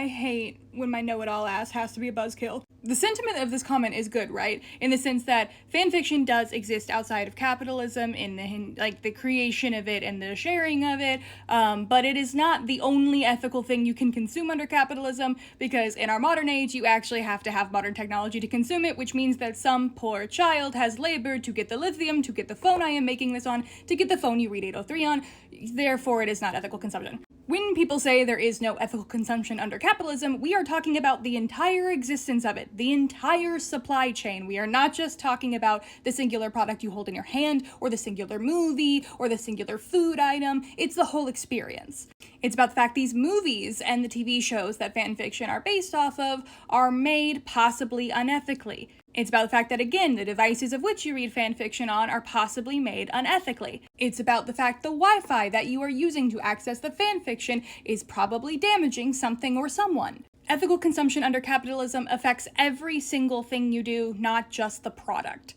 I hate when my know-it-all ass has to be a buzzkill. The sentiment of this comment is good, right? In the sense that fanfiction does exist outside of capitalism, in the creation of it and the sharing of it, but it is not the only ethical thing you can consume under capitalism, because in our modern age, you actually have to have modern technology to consume it, which means that some poor child has labored to get the lithium, to get the phone I am making this on, to get the phone you read 803 on, therefore it is not ethical consumption. When people say there is no ethical consumption under capitalism, we are talking about the entire existence of it, the entire supply chain. We are not just talking about the singular product you hold in your hand, or the singular movie, or the singular food item. It's the whole experience. It's about the fact these movies and the TV shows that fanfiction are based off of are made possibly unethically. It's about the fact that, again, the devices of which you read fanfiction on are possibly made unethically. It's about the fact the Wi-Fi that you are using to access the fanfiction is probably damaging something or someone. Ethical consumption under capitalism affects every single thing you do, not just the product.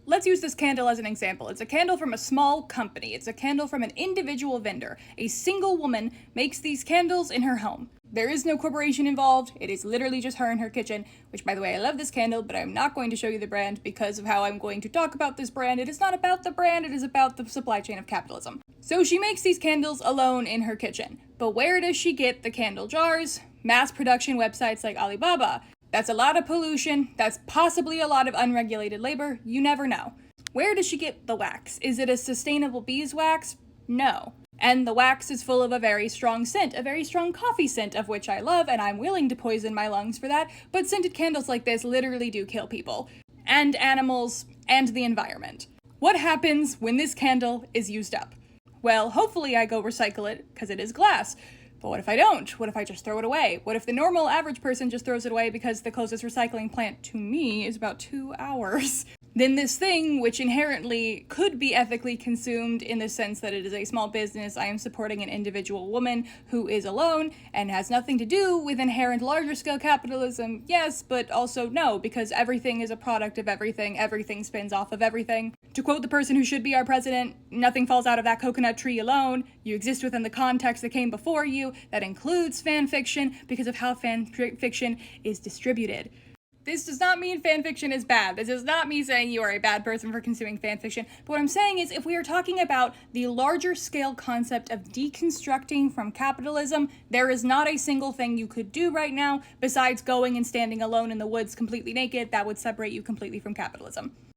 Let's use this candle as an example. It's a candle from a small company. It's a candle from an individual vendor. A single woman makes these candles in her home. There is no corporation involved. It is literally just her in her kitchen, which, by the way, I love this candle, but I'm not going to show you the brand because of how I'm going to talk about this brand. It is not about the brand, it is about the supply chain of capitalism. So she makes these candles alone in her kitchen. But where does she get the candle jars? Mass production websites like Alibaba. That's a lot of pollution. That's possibly a lot of unregulated labor. You never know. Where does she get the wax? Is it a sustainable beeswax? No. And the wax is full of a very strong scent, a very strong coffee scent, of which I love, and I'm willing to poison my lungs for that, but scented candles like this literally do kill people, and animals, and the environment. What happens when this candle is used up? Well, hopefully I go recycle it, because it is glass. But what if I don't? What if I just throw it away? What if the normal average person just throws it away because the closest recycling plant to me is about 2 hours? Then this thing, which inherently could be ethically consumed in the sense that it is a small business, I am supporting an individual woman who is alone and has nothing to do with inherent larger scale capitalism, yes, but also no, because everything is a product of everything, everything spins off of everything. To quote the person who should be our president, nothing falls out of that coconut tree alone. You exist within the context that came before you, that includes fan fiction because of how fan fiction is distributed. This does not mean fanfiction is bad. This is not me saying you are a bad person for consuming fanfiction. But what I'm saying is, if we are talking about the larger scale concept of deconstructing from capitalism, there is not a single thing you could do right now besides going and standing alone in the woods completely naked that would separate you completely from capitalism.